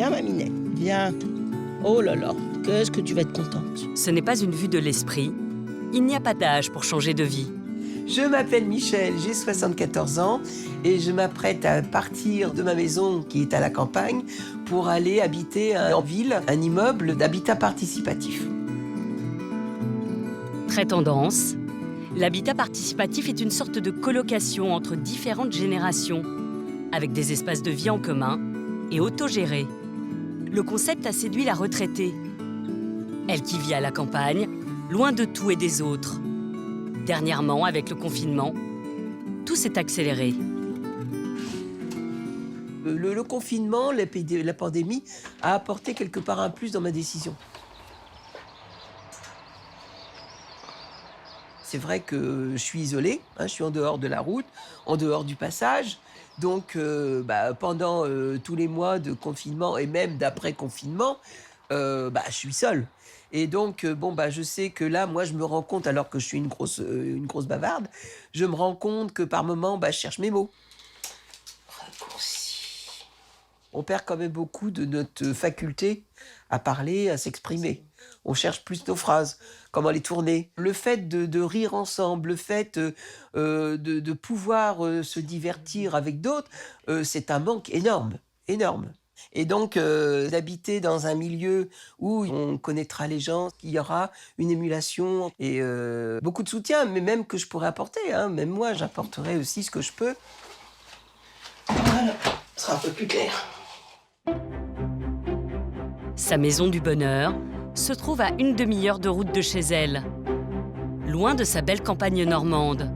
Viens, ma Minette, viens. Oh là là, qu'est-ce que tu vas être contente. Ce n'est pas une vue de l'esprit. Il n'y a pas d'âge pour changer de vie. Je m'appelle Michel, j'ai 74 ans et je m'apprête à partir de ma maison qui est à la campagne pour aller habiter en ville, un immeuble d'habitat participatif. Très tendance, l'habitat participatif est une sorte de colocation entre différentes générations, avec des espaces de vie en commun et autogérés. Le concept a séduit la retraitée. Elle qui vit à la campagne, loin de tout et des autres. Dernièrement, avec le confinement, tout s'est accéléré. Le confinement, la pandémie, a apporté quelque part un plus dans ma décision. C'est vrai que je suis isolée, je suis en dehors de la route, en dehors du passage. Donc, pendant tous les mois de confinement et même d'après-confinement, je suis seule. Et donc, je sais que là, moi, je me rends compte, alors que je suis une grosse bavarde, je me rends compte que par moments, je cherche mes mots. Raccourci. On perd quand même beaucoup de notre faculté à parler, à s'exprimer. On cherche plus nos phrases, comment les tourner. Le fait de rire ensemble, le fait de pouvoir se divertir avec d'autres, c'est un manque énorme, énorme. Et donc, d'habiter dans un milieu où on connaîtra les gens, il y aura une émulation et beaucoup de soutien, mais même que je pourrais apporter. Même moi, j'apporterai aussi ce que je peux. Voilà, ce sera un peu plus clair. Sa maison du bonheur se trouve à une demi-heure de route de chez elle, loin de sa belle campagne normande,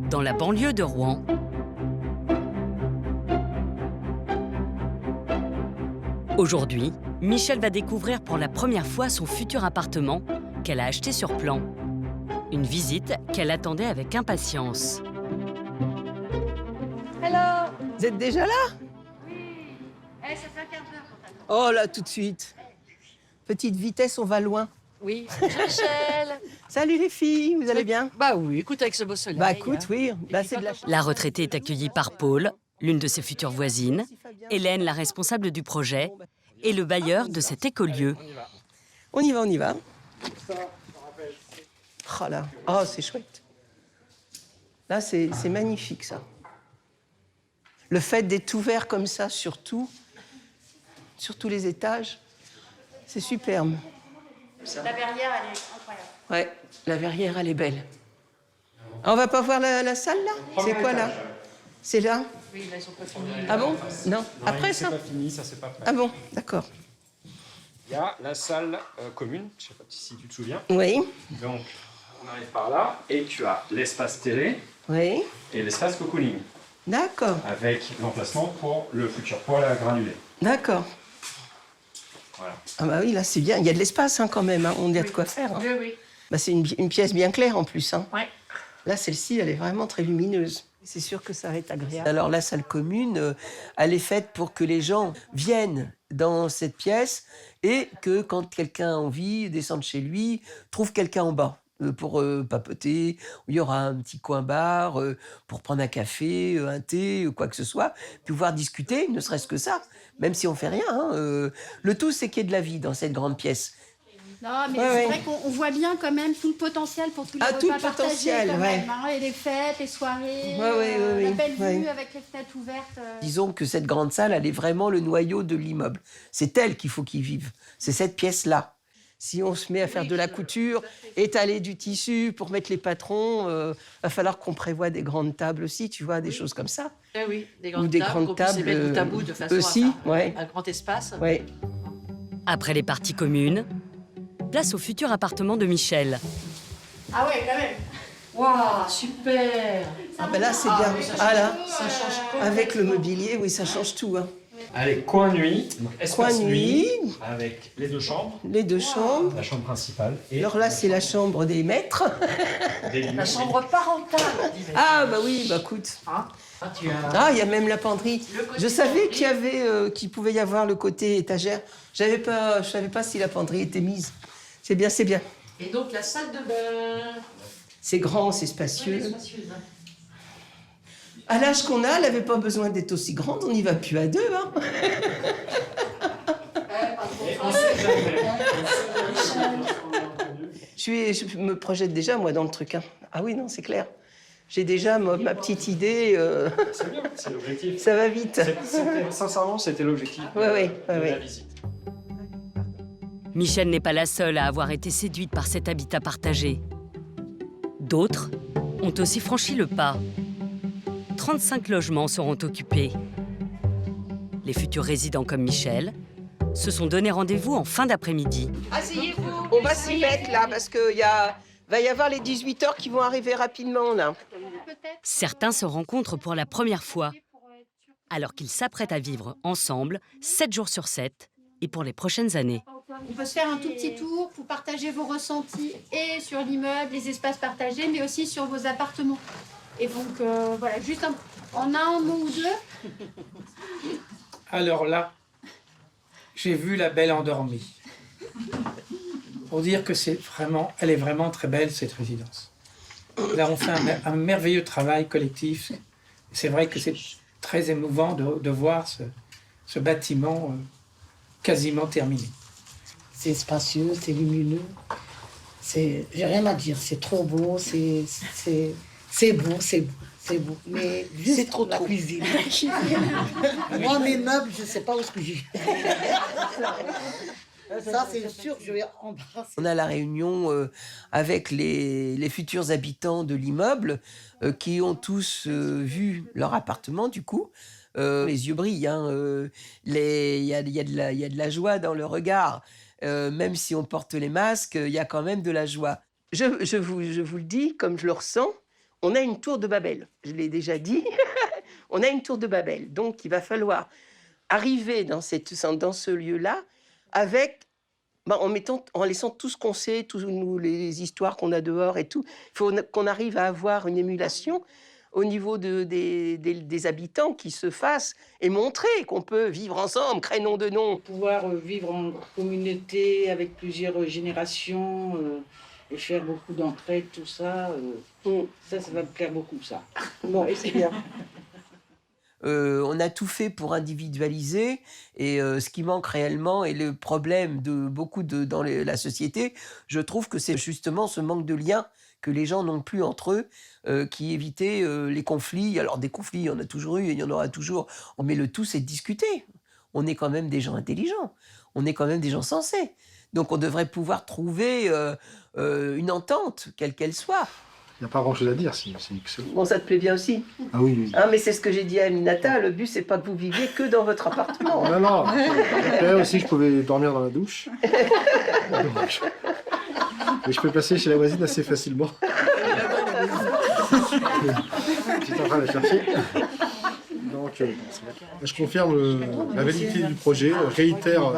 dans la banlieue de Rouen. Aujourd'hui, Michel va découvrir pour la première fois son futur appartement qu'elle a acheté sur plan. Une visite qu'elle attendait avec impatience. Hello. Vous êtes déjà là? Oui. Ça fait un quart d'heure qu'on t'attend. Oh là, tout de suite. Petite vitesse, on va loin. Oui, Michel. Salut les filles, vous allez bien? Bah oui, écoute, avec ce beau soleil. Bah écoute, oui, c'est de la chance. La retraitée est accueillie par Paul, l'une de ses futures voisines, Hélène, la responsable du projet, et le bailleur de cet écolieu. On y va. Oh là, oh c'est chouette. Là, c'est magnifique, ça. Le fait d'être ouvert comme ça sur tous les étages, c'est superbe. La verrière, elle est incroyable. Ouais, la verrière, elle est belle. Ah, on va pas voir la salle, là? C'est quoi, là? C'est là? Oui, là, ils sont pas finis. Ah bon? Non. Après, ça? C'est pas fini, ça c'est pas prêt. Ah bon, d'accord. Il y a la salle commune, je sais pas si tu te souviens. Oui, Donc, on arrive par là et tu as l'espace télé oui, et l'espace cocooning d'accord, avec l'emplacement pour le futur poêle à granulés. d'accord. Voilà. Ah bah oui, là, c'est bien. Il y a de l'espace, quand même. On a de quoi faire. Oui. Bah, c'est une pièce bien claire, en plus. Ouais. Là, celle-ci, elle est vraiment très lumineuse. C'est sûr que ça va être agréable. Alors, la salle commune, elle est faite pour que les gens viennent dans cette pièce et que, quand quelqu'un a envie, descende chez lui, trouve quelqu'un en bas pour papoter. Il y aura un petit coin bar pour prendre un café, un thé, quoi que ce soit, puis pouvoir discuter, ne serait-ce que ça, même si on fait rien. Le tout, c'est qu'il y ait de la vie dans cette grande pièce. Non, mais Ouais, c'est ouais. vrai qu'on voit bien quand même tout le potentiel pour tous les Ah, tout repas le partagés potentiel, quand ouais. même, et les fêtes, les soirées, Ouais, la belle ouais. vue avec les fenêtres ouvertes. Disons que cette grande salle, elle est vraiment le noyau de l'immeuble. C'est elle qu'il faut qu'ils vivent. C'est cette pièce-là. Si on se met à faire de la couture, étaler du tissu pour mettre les patrons, va falloir qu'on prévoie des grandes tables aussi, tu vois, des choses comme ça. Oui, des Ou des grandes grandes tables, qu'on puisse les tables, mettre bout à bout de façon aussi, à faire ouais. un grand espace. Ouais. Après les parties communes, place au futur appartement de Michel. Ah ouais, quand même. Waouh, super. Ah ben là, c'est bien. Ah là, Ça change complètement. avec le mobilier, oui, ça change tout. Allez, coin nuit, donc espace Coin nuit, avec les deux chambres, les deux chambres. la chambre principale et Alors là, c'est la chambre des maîtres. des lits. La chambre parentale. Ah bah oui, bah écoute. Ah, tu as... Ah, il y a même la penderie. Le côté Je savais penderie. qu'il y avait, qu'il pouvait y avoir le côté étagère. Je savais pas si la penderie était mise. C'est bien, c'est bien. Et donc la salle de bain. C'est grand, c'est Elle est spacieux. spacieuse, hein. À l'âge qu'on a, elle n'avait pas besoin d'être aussi grande. On n'y va plus à deux. Je me projette déjà, moi, dans le truc. Hein. Ah oui, non, c'est clair. J'ai déjà ma petite idée. C'est bien, c'est l'objectif. Ça va vite. Sincèrement, c'était l'objectif Ouais, de la visite. Michel n'est pas la seule à avoir été séduite par cet habitat partagé. D'autres ont aussi franchi le pas. 35 logements seront occupés. Les futurs résidents comme Michel se sont donné rendez-vous en fin d'après-midi. Asseyez-vous. On va s'y mettre là parce qu'il va y avoir les 18h qui vont arriver rapidement là. Certains se rencontrent pour la première fois, alors qu'ils s'apprêtent à vivre ensemble 7 jours sur 7 et pour les prochaines années. On peut se faire un tout petit tour pour partager vos ressentis et sur l'immeuble, les espaces partagés, mais aussi sur vos appartements. Et donc, voilà, juste en un mot ou deux. Alors là, j'ai vu la belle endormie. Pour dire que elle est vraiment très belle, cette résidence. Là, on fait un merveilleux travail collectif. C'est vrai que c'est très émouvant de voir ce bâtiment quasiment terminé. C'est spacieux, c'est lumineux. J'ai rien à dire, c'est trop beau, c'est beau, c'est beau. Mais juste c'est trop la cuisine. Moi, mes meubles, je ne sais pas où est-ce que j'ai. Ça, c'est sûr que je vais embrasser. On a la réunion avec les futurs habitants de l'immeuble qui ont tous vu leur appartement, du coup. Les yeux brillent, hein, il y a de la joie dans le regard. Même si on porte les masques, il y a quand même de la joie. Je vous le dis, comme je le ressens, on a une tour de Babel. Je l'ai déjà dit. On a une tour de Babel. Donc, il va falloir arriver dans ce lieu-là avec, en laissant tout ce qu'on sait, toutes les histoires qu'on a dehors et tout. Il faut qu'on arrive à avoir une émulation au niveau des habitants qui se fassent et montrer qu'on peut vivre ensemble, crénom de nom. Pouvoir vivre en communauté avec plusieurs générations et faire beaucoup d'entraide, tout ça, ça va me plaire beaucoup, ça. Bon, c'est bien. On a tout fait pour individualiser et ce qui manque réellement et le problème de beaucoup dans la société, je trouve que c'est justement ce manque de lien que les gens n'ont plus entre eux, qui évitait les conflits. Alors des conflits, il y en a toujours eu et il y en aura toujours. Mais le tout, c'est de discuter. On est quand même des gens intelligents. On est quand même des gens sensés. Donc on devrait pouvoir trouver une entente, quelle qu'elle soit. Il n'y a pas grand-chose à dire, c'est excellent. Bon, ça te plaît bien aussi? Ah oui, oui. Ah, mais c'est ce que j'ai dit à Aminata, le but, c'est pas que vous viviez que dans votre appartement. Non, non. Après aussi, je pouvais dormir dans la douche. Mais je peux passer chez la voisine assez facilement. J'étais en train de la chercher. Donc, je confirme la validité du projet, réitère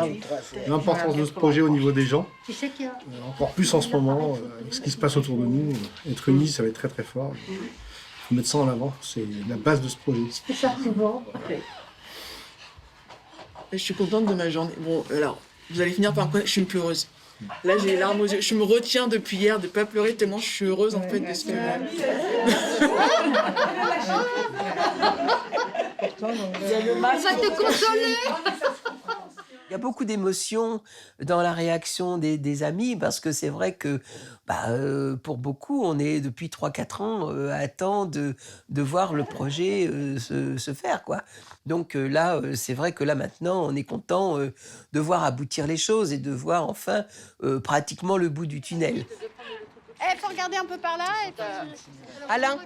l'importance de ce projet au niveau des gens. Encore plus en ce moment, avec ce qui se passe autour de nous. Être unis, ça va être très très fort. Il faut mettre ça en avant, c'est la base de ce projet. C'est ça, c'est bon. Je suis contente de ma journée. Bon, alors, vous allez finir par me connaître, je suis une pleureuse. Là, j'ai les larmes aux yeux. Je me retiens depuis hier de ne pas pleurer tellement je suis heureuse en fait de ce que... Ça te consoler. Il y a beaucoup d'émotions dans la réaction des amis parce que c'est vrai que pour beaucoup, on est depuis 3-4 ans à attendre de voir le projet se faire, quoi. Donc là, c'est vrai que là maintenant, on est content de voir aboutir les choses et de voir enfin pratiquement le bout du tunnel. Il faut regarder un peu par là. Et puis... Alain.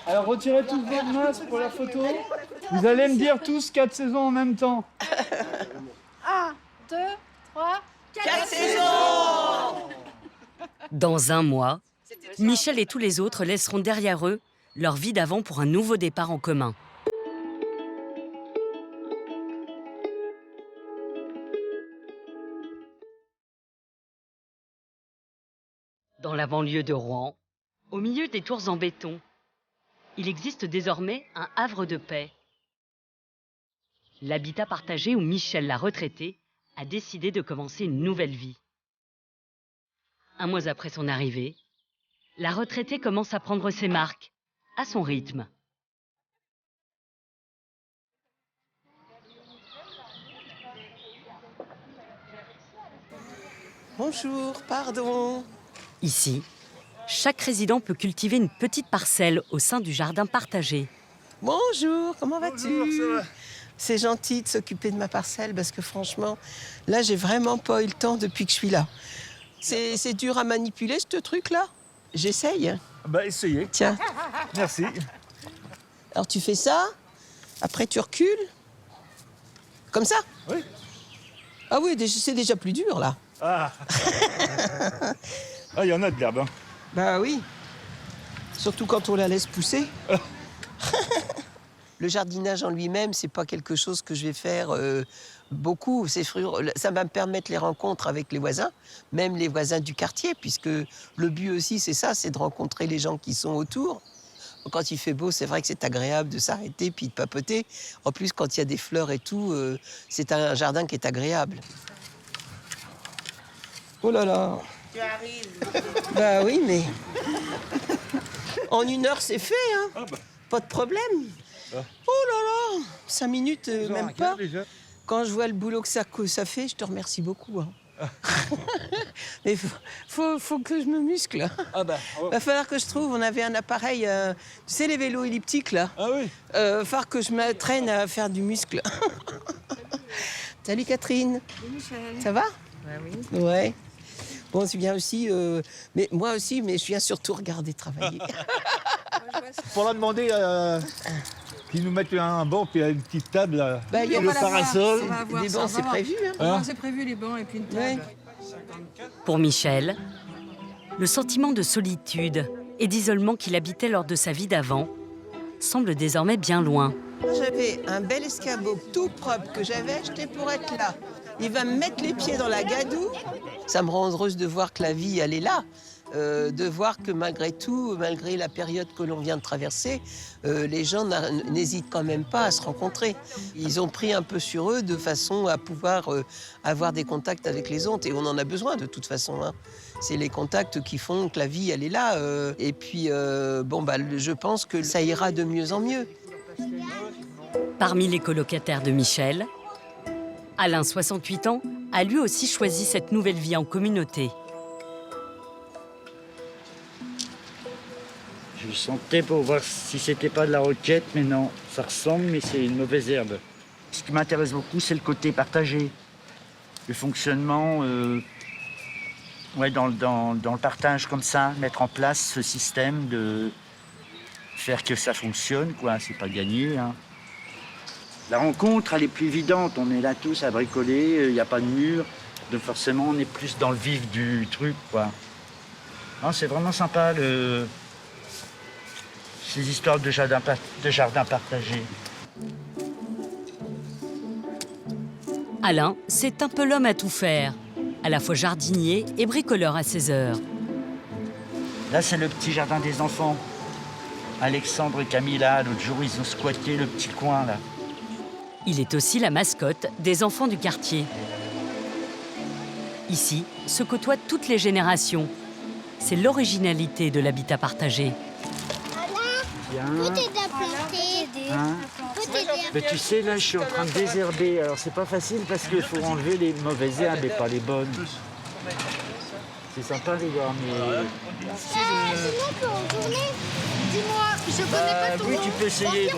Alors retirez tous vos masques pour la photo. Vous allez me dire tous 4 saisons en même temps. 1, 2, 3, 4 saisons. Dans un mois, Michel et tous les autres laisseront derrière eux leur vie d'avant pour un nouveau départ en commun. Dans la banlieue de Rouen, au milieu des tours en béton, il existe désormais un havre de paix. L'habitat partagé où Michel, la retraitée, a décidé de commencer une nouvelle vie. 1 mois après son arrivée, la retraitée commence à prendre ses marques, à son rythme. Bonjour, pardon. Ici, chaque résident peut cultiver une petite parcelle au sein du jardin partagé. Bonjour, comment vas-tu? Bonjour, ça va. C'est gentil de s'occuper de ma parcelle parce que franchement, là, j'ai vraiment pas eu le temps depuis que je suis là. C'est dur à manipuler, ce truc-là? J'essaye. Bah, essayez. Tiens. Merci. Alors, tu fais ça, après tu recules. Comme ça? Oui. Ah oui, c'est déjà plus dur, là. Ah. Ah, il y en a de l'herbe, hein. Bah oui. Surtout quand on la laisse pousser. Le jardinage en lui-même, c'est pas quelque chose que je vais faire beaucoup. Ça va me permettre les rencontres avec les voisins, même les voisins du quartier, puisque le but aussi, c'est ça, c'est de rencontrer les gens qui sont autour. Quand il fait beau, c'est vrai que c'est agréable de s'arrêter puis de papoter. En plus, quand il y a des fleurs et tout, c'est un jardin qui est agréable. Oh là là. Tu arrives. Bah oui, mais en 1 heure, c'est fait, hein. Ah bah. Pas de problème. Ah. Oh là là, 5 minutes, Vous en même avez pas. déjà. Quand je vois le boulot que ça fait, je te remercie beaucoup. Hein. Mais faut que je me muscle. Ah bah. Va falloir que je trouve. On avait un appareil, tu sais les vélos elliptiques là. Ah oui. Falloir que je m'entraîne à faire du muscle. Salut Catherine. Salut Michel. Ça va? Oui. Ouais. Bon, c'est bien aussi, mais moi aussi, mais je viens surtout regarder travailler. Pour leur demander qu'ils nous mettent un banc et une petite table, Bah, y a le pas la parasol. Les bancs, c'est prévu. Hein. Hein? C'est prévu les bancs et puis une table. Ouais. Pour Michel, le sentiment de solitude et d'isolement qu'il habitait lors de sa vie d'avant semble désormais bien loin. J'avais un bel escabeau tout propre que j'avais acheté pour être là. Il va me mettre les pieds dans la gadoue. Ça me rend heureuse de voir que la vie, elle est là. De voir que malgré tout, malgré la période que l'on vient de traverser, les gens n'hésitent quand même pas à se rencontrer. Ils ont pris un peu sur eux de façon à pouvoir avoir des contacts avec les autres. Et on en a besoin de toute façon. Hein. C'est les contacts qui font que la vie, elle est là. Et puis, je pense que ça ira de mieux en mieux. Parmi les colocataires de Michel, Alain, 68 ans, a lui aussi choisi cette nouvelle vie en communauté. Je sentais pour voir si c'était pas de la roquette, mais non, ça ressemble, mais c'est une mauvaise herbe. Ce qui m'intéresse beaucoup, c'est le côté partagé. Le fonctionnement dans le partage comme ça, mettre en place ce système de faire que ça fonctionne, quoi, c'est pas gagné. Hein. La rencontre, elle est plus évidente, on est là tous à bricoler, il n'y a pas de mur, donc forcément on est plus dans le vif du truc, quoi. Non, c'est vraiment sympa, ces histoires de jardin partagé. Alain, c'est un peu l'homme à tout faire, à la fois jardinier et bricoleur à ses heures. Là, c'est le petit jardin des enfants. Alexandre et Camilla, l'autre jour, ils ont squatté le petit coin, là. Il est aussi la mascotte des enfants du quartier. Ici, se côtoient toutes les générations. C'est l'originalité de l'habitat partagé. Hein? Mais tu sais, là, je suis en train de désherber. Alors, c'est pas facile parce qu'il faut enlever les mauvaises herbes et pas les bonnes. C'est sympa, les gars, mais... Sinon, on peut retourner. Dis-moi, je connais pas ton oui, nom. tu peux essayer.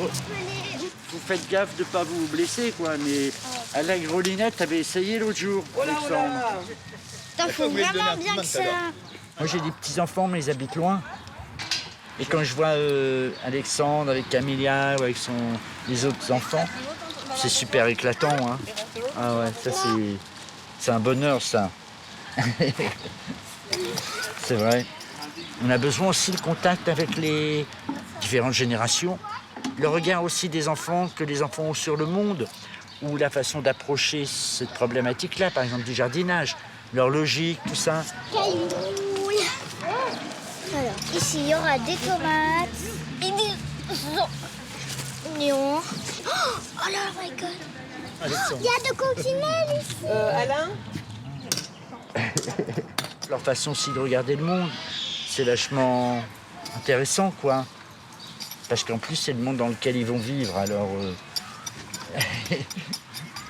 Vous faites gaffe de pas vous blesser, quoi. Mais à la grelinette, t'avais essayé l'autre jour. Alexandre. T'en faut vraiment bien que ça. Moi, j'ai des petits-enfants, mais ils habitent loin. Et quand je vois Alexandre avec Camilla ou avec les autres enfants, c'est super éclatant. Hein. Ah ouais, ça c'est un bonheur, ça. C'est vrai. On a besoin aussi de contact avec les différentes générations. Le regard aussi des enfants que les enfants ont sur le monde, ou la façon d'approcher cette problématique-là, par exemple du jardinage, leur logique, tout ça. Alors, ici, il y aura des tomates et des oignons. Oh là, my God! Il y a de coccinelles ici! Alain? Leur façon aussi de regarder le monde, c'est vachement intéressant, quoi. Parce qu'en plus, c'est le monde dans lequel ils vont vivre, alors...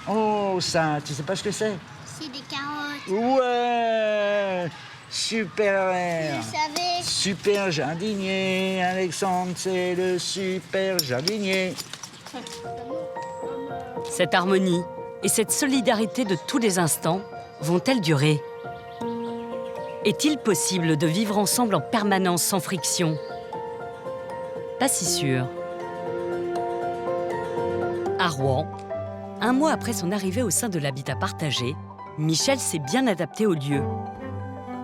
Oh, ça, tu sais pas ce que c'est? C'est des carottes. Ouais. Super. Je savais. Super jardinier. Alexandre, c'est le super jardinier. Cette harmonie et cette solidarité de tous les instants vont-elles durer? Est-il possible de vivre ensemble en permanence sans friction? Pas si sûr. À Rouen, un mois après son arrivée au sein de l'habitat partagé, Michel s'est bien adapté au lieu.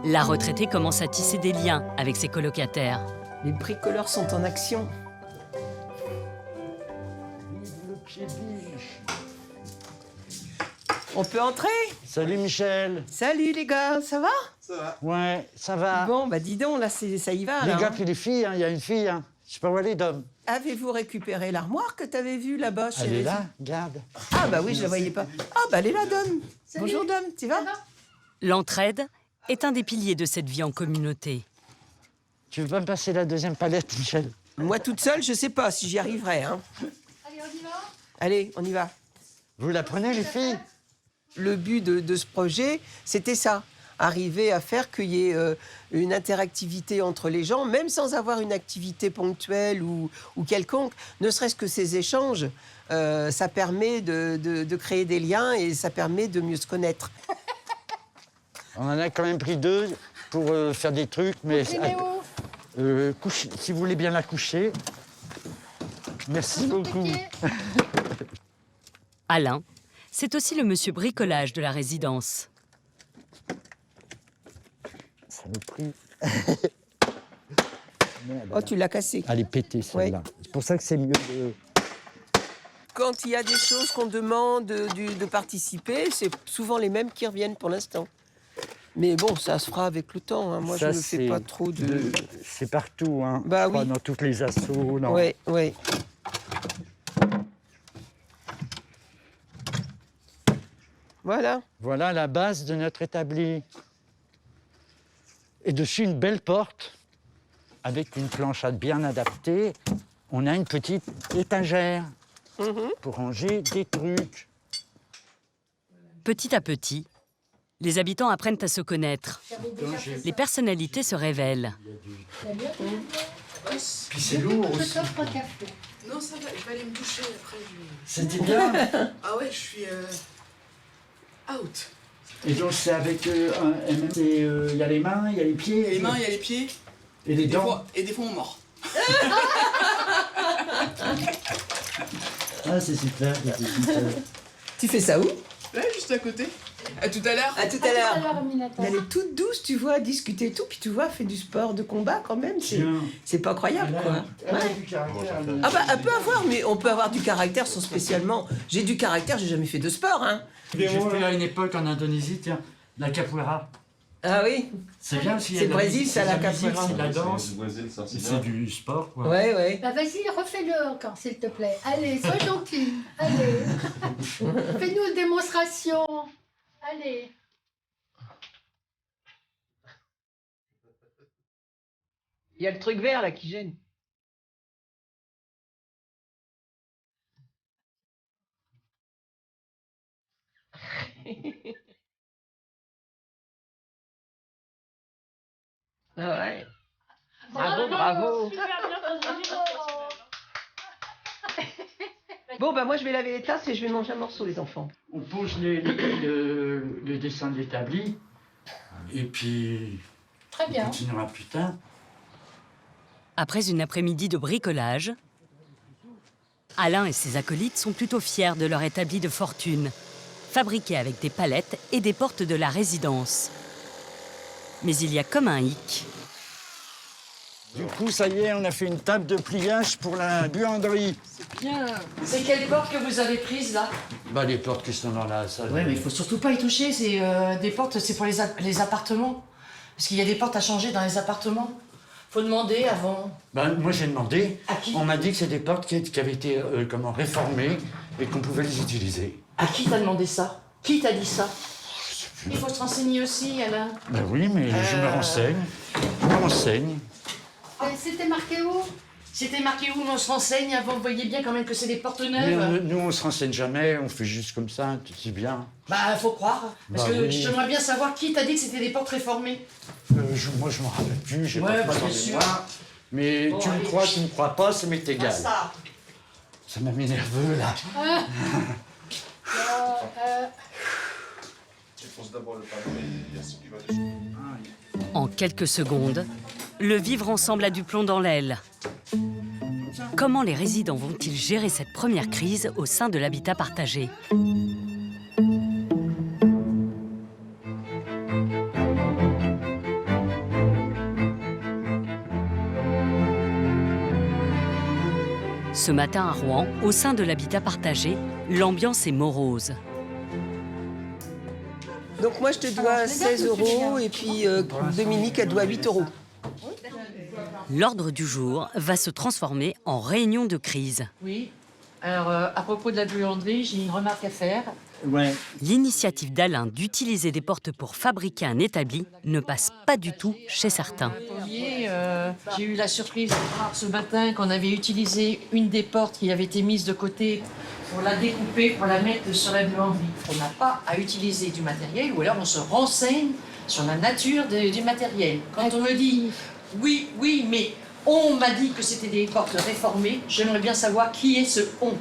La retraitée commence à tisser des liens avec ses colocataires. Les bricoleurs sont en action. On peut entrer? Salut Michel. Salut les gars, ça va? Ça va. Ouais, ça va. Bon, bah dis donc, là, ça y va. Les là, gars, hein. puis les filles, hein, il y a une fille. Hein. Je sais pas où elle est, Dom. Avez-vous récupéré l'armoire que t'avais vue là-bas chez Elle est les- là, regarde. Ah bah oui, je la voyais pas. Ah bah elle est là, Dom. Bonjour Dom, tu vas? L'entraide est un des piliers de cette vie en communauté. Tu veux pas me passer la deuxième palette, Michel? Moi toute seule, je sais pas si j'y arriverai. Hein. Allez, on y va? Allez, on y va. Vous la prenez, les filles? Le but de ce projet, c'était ça. Arriver à faire qu'il y ait une interactivité entre les gens, même sans avoir une activité ponctuelle ou quelconque. Ne serait-ce que ces échanges, ça permet de créer des liens et ça permet de mieux se connaître. On en a quand même pris 2 pour faire des trucs, mais... si vous voulez bien la coucher. Merci beaucoup. Alain, c'est aussi le monsieur bricolage de la résidence. Ça me prie. Oh, tu l'as cassée. Elle est pétée, celle-là. C'est pour ça que c'est mieux de... Quand il y a des choses qu'on demande de participer, c'est souvent les mêmes qui reviennent pour l'instant. Mais bon, ça se fera avec le temps. Hein. Moi, Ça, je ne fais pas trop de... C'est partout, hein. Bah Je crois, oui. dans toutes les assos. Dans... Oui, oui. Voilà. Voilà la base de notre établi. Et dessus, une belle porte avec une planchade bien adaptée. On a une petite étagère pour ranger des trucs. Petit à petit, les habitants apprennent à se connaître. Les personnalités se révèlent. Puis c'est lourd Je aussi. t'offre un café. Non, ça va, je vais aller me doucher après. C'était bien. Ah ouais, je suis out. Et donc c'est avec il y a les mains, il y a les pieds. Il y a les mains, il y a les pieds. Et les dents. Et des fois on mord. Ah, c'est super. Tu fais ça où? Là, juste à côté. À tout à l'heure. À tout à l'heure. Aminata. Elle est toute douce, tu vois, à discuter et tout. Puis tu vois, elle fait du sport de combat quand même. C'est pas croyable, quoi. Ah bah, elle peut avoir, mais on peut avoir du caractère sans spécialement... J'ai du caractère, j'ai jamais fait de sport, hein. J'ai fait à une époque en Indonésie, tiens, la capoeira. Ah oui? C'est bien aussi. C'est le Brésil, ça, la capoeira. C'est de la danse. C'est du sport, quoi. Ouais, ouais. Bah vas-y, refais-le encore, s'il te plaît. Allez, sois gentil. Allez. Fais-nous une démonstration. Allez. Il y a le truc vert, là, qui gêne. Ah ouais. Bravo, bravo. Bon, bah moi je vais laver les tasses et je vais manger un morceau, les enfants. On pose le dessin de l'établi, et puis Très on bien. continuera plus tard. Après une après-midi de bricolage, Alain et ses acolytes sont plutôt fiers de leur établi de fortune, fabriqué avec des palettes et des portes de la résidence. Mais il y a comme un hic. Du coup, ça y est, on a fait une table de pliage pour la buanderie. Bien. C'est quelle porte que vous avez prise là? Bah, les portes qui sont dans la salle. Oui, mais il faut surtout pas y toucher. C'est des portes, c'est pour les appartements. Parce qu'il y a des portes à changer dans les appartements. Faut demander avant. Bah, moi, j'ai demandé. À qui? On m'a dit que c'est des portes qui avaient été réformées et qu'on pouvait les utiliser. À qui t'as demandé ça? Qui t'a dit ça? Il faut se renseigner aussi, Alain. Bah oui, mais je me renseigne. Je me renseigne. C'était marqué où? C'était marqué où, on se renseigne, vous voyez bien quand même que c'est des portes Mais neuves. nous, on se renseigne jamais, on fait juste comme ça, c'est bien. Bah, faut croire. Parce Bah que oui. j'aimerais bien savoir qui t'a dit que c'était des portes réformées. Moi, je m'en rappelle plus, j'ai Ouais, pas bah, plus en bien sûr. mémoire. Mais Bon, tu me allez. crois, tu me crois pas, ça m'est égal. Ça. Ça m'a mis nerveux, là. En quelques secondes, le vivre ensemble a du plomb dans l'aile. Comment les résidents vont-ils gérer cette première crise au sein de l'habitat partagé ? Ce matin à Rouen, au sein de l'habitat partagé, l'ambiance est morose. Donc moi, je te dois 16 € et puis Dominique, elle doit 8 €. L'ordre du jour va se transformer en réunion de crise. Oui. Alors, à propos de la buanderie, j'ai une remarque à faire. Ouais. L'initiative d'Alain d'utiliser des portes pour fabriquer un établi ne passe pas du tout chez certains. J'ai eu la surprise de voir ce matin qu'on avait utilisé une des portes qui avait été mise de côté pour la découper, pour la mettre sur la buanderie. On n'a pas à utiliser du matériel, ou alors on se renseigne sur la nature du matériel. Quand on me dit « oui, mais on m'a dit que c'était des portes réformées », j'aimerais bien savoir qui est ce « on ».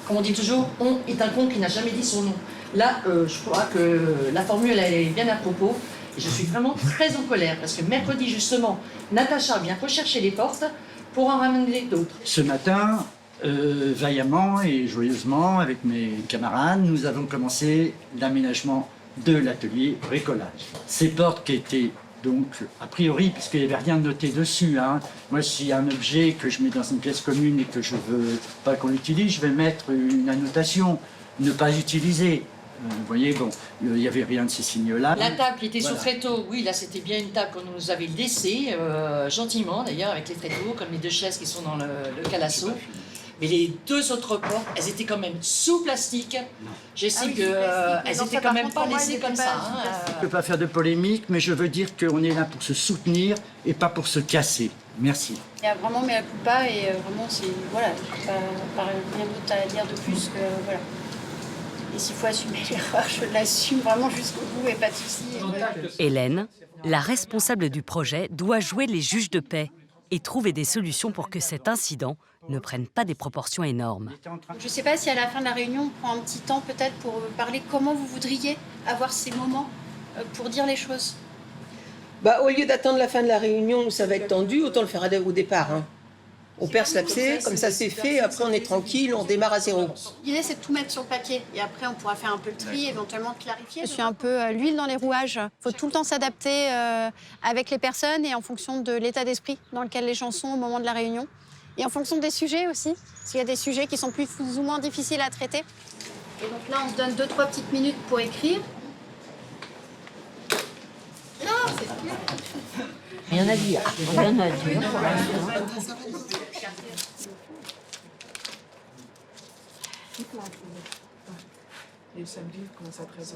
Comme on dit toujours, « on » est un con qui n'a jamais dit son nom. Là, je crois que la formule elle est bien à propos. Et je suis vraiment très en colère, parce que mercredi, justement, Natacha vient rechercher les portes pour en ramener d'autres. Ce matin, vaillamment et joyeusement, avec mes camarades, nous avons commencé l'aménagement de l'atelier bricolage. Ces portes qui étaient donc, a priori, puisqu'il n'y avait rien de noté dessus, hein, moi, s'il y a un objet que je mets dans une pièce commune et que je ne veux pas qu'on l'utilise, je vais mettre une annotation, ne pas utiliser. Vous voyez, bon, il n'y avait rien de ces signes-là. La table qui était Voilà. sous tréteau, oui, là c'était bien une table qu'on nous avait laissée, gentiment d'ailleurs, avec les tréteaux, comme les deux chaises qui sont dans le calasso. Mais les deux autres portes, elles étaient quand même sous plastique. J'estime qu'elles étaient quand même pas laissées comme ça. Je ne peux pas faire de polémique, mais je veux dire qu'on est là pour se soutenir et pas pour se casser. Merci. Il y a vraiment mais à coup pas et vraiment c'est voilà, pas rien d'autre à dire de plus que voilà. Et s'il faut assumer l'erreur, je l'assume vraiment jusqu'au bout et pas de soucis. Hélène, la responsable du projet, doit jouer les juges de paix et trouver des solutions pour que cet incident ne prenne pas des proportions énormes. Je ne sais pas si à la fin de la réunion, on prend un petit temps peut-être pour parler comment vous voudriez avoir ces moments pour dire les choses. Bah, au lieu d'attendre la fin de la réunion où ça va être tendu, autant le faire au départ. Hein. On perce l'abcès, comme ça c'est fait, après on est tranquille, on démarre à zéro. L'idée c'est de tout mettre sur le papier et après on pourra faire un peu le tri, éventuellement clarifier. Je suis un peu l'huile dans les rouages. Il faut tout le temps s'adapter avec les personnes et en fonction de l'état d'esprit dans lequel les gens sont au moment de la réunion. Et en fonction des sujets aussi, parce qu'il y a des sujets qui sont plus ou moins difficiles à traiter. Et donc là on se donne 2-3 petites minutes pour écrire. Non, c'est bien. Rien à dire. Rien à dire. Et le samedi, vous commencez à 13h.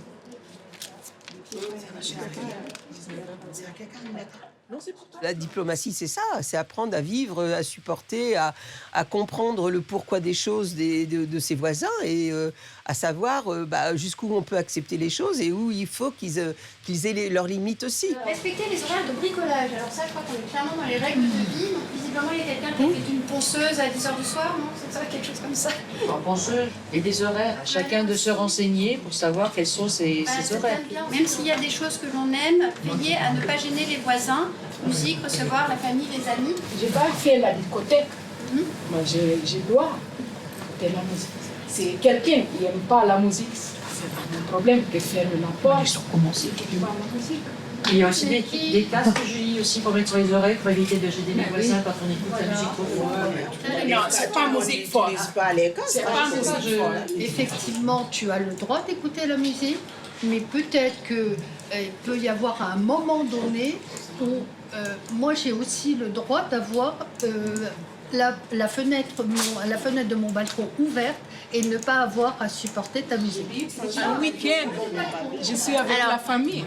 La diplomatie, c'est ça, c'est apprendre à vivre, à supporter, à comprendre le pourquoi des choses de ses voisins et à savoir jusqu'où on peut accepter les choses et où il faut qu'ils aient leurs limites aussi. Respecter les horaires de bricolage. Alors ça, je crois qu'on est clairement dans les règles de vie. Donc visiblement, il y a quelqu'un qui a fait une ponceuse à 10h du soir, non? C'est ça, quelque chose comme ça. En ponceuse et des horaires. À chacun de se renseigner pour savoir quels sont ses horaires. Même s'il y a des choses que l'on aime, veillez à ne pas gêner les voisins, musique, recevoir la famille, les amis. Je vais faire la discothèque. Moi, je dois écouter la musique. C'est quelqu'un qui n'aime pas la musique, c'est pas un problème de faire le rapport. Ils sont commencés qui aiment la musique. Il y a aussi des casques, Julie, aussi pour mettre sur les oreilles pour éviter de gêner les voisins quand on écoute la musique trop fort. Non, c'est pas musique forte. C'est pas musique forte. Effectivement, tu as le droit d'écouter la musique, mais peut-être qu'il peut y avoir un moment donné où moi j'ai aussi le droit d'avoir la fenêtre de mon balcon ouverte et ne pas avoir à supporter ta musique. Un week-end, je suis avec la famille.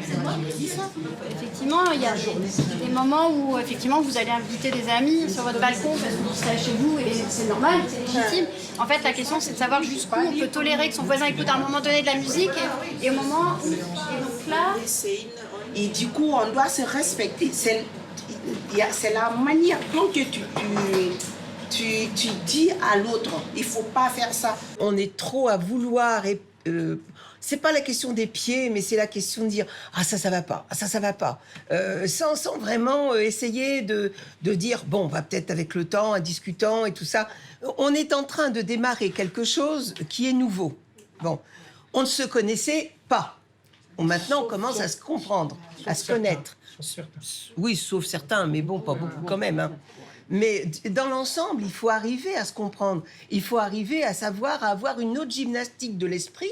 Effectivement, il y a des moments où effectivement vous allez inviter des amis sur votre balcon parce que vous serez chez vous et c'est normal, c'est légitime. En fait, la question c'est de savoir jusqu'où on peut tolérer que son voisin écoute à un moment donné de la musique et au moment où... Et donc là... Et du coup, on doit se respecter. C'est la manière dont tu dis à l'autre, il faut pas faire ça. On est trop à vouloir et c'est pas la question des pieds, mais c'est la question de dire ah ça va pas, ah ça va pas, sans vraiment essayer de dire bon on va peut-être avec le temps, en discutant et tout ça. On est en train de démarrer quelque chose qui est nouveau. Bon, on ne se connaissait pas. Maintenant on commence à se comprendre, à se connaître. Oui, sauf certains, mais bon, pas beaucoup quand même. Hein. Mais dans l'ensemble, il faut arriver à se comprendre. Il faut arriver à savoir, à avoir une autre gymnastique de l'esprit,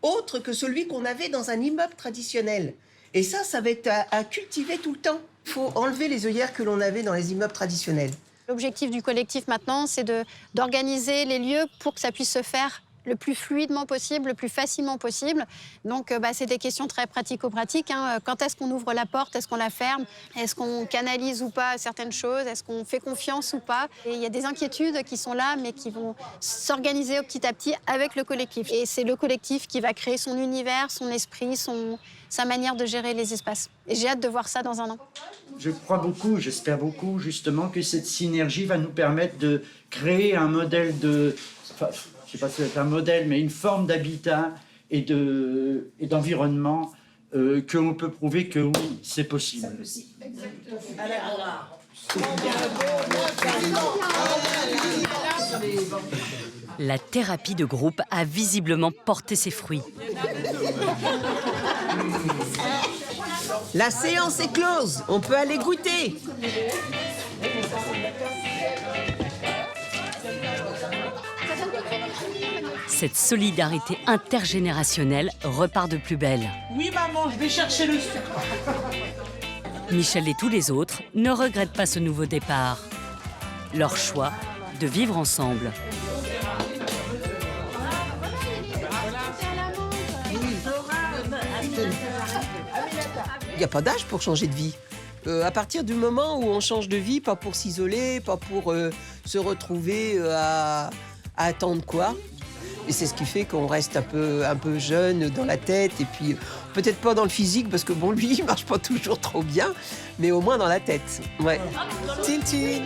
autre que celui qu'on avait dans un immeuble traditionnel. Et ça va être à cultiver tout le temps. Il faut enlever les œillères que l'on avait dans les immeubles traditionnels. L'objectif du collectif maintenant, c'est d'organiser les lieux pour que ça puisse se faire le plus fluidement possible, le plus facilement possible. Donc, c'est des questions très pratico-pratiques. Hein. Quand est-ce qu'on ouvre la porte? Est-ce qu'on la ferme? Est-ce qu'on canalise ou pas certaines choses? Est-ce qu'on fait confiance ou pas? Et il y a des inquiétudes qui sont là, mais qui vont s'organiser petit à petit avec le collectif. Et c'est le collectif qui va créer son univers, son esprit, sa manière de gérer les espaces. Et j'ai hâte de voir ça dans un an. Je crois beaucoup, j'espère beaucoup, justement, que cette synergie va nous permettre de créer un modèle de... Enfin, je ne sais pas si c'est un modèle, mais une forme d'habitat et d'environnement que l'on peut prouver que oui, c'est possible. La thérapie de groupe a visiblement porté ses fruits. La séance est close, on peut aller goûter. Cette solidarité intergénérationnelle repart de plus belle. Oui, maman, je vais chercher le sucre. Michel et tous les autres ne regrettent pas ce nouveau départ. Leur choix de vivre ensemble. Il n'y a pas d'âge pour changer de vie. À partir du moment où on change de vie, pas pour s'isoler, pas pour se retrouver à attendre quoi. Et c'est ce qui fait qu'on reste un peu jeune dans la tête et puis peut-être pas dans le physique parce que bon lui il marche pas toujours trop bien, mais au moins dans la tête. Ouais. Tine, tine.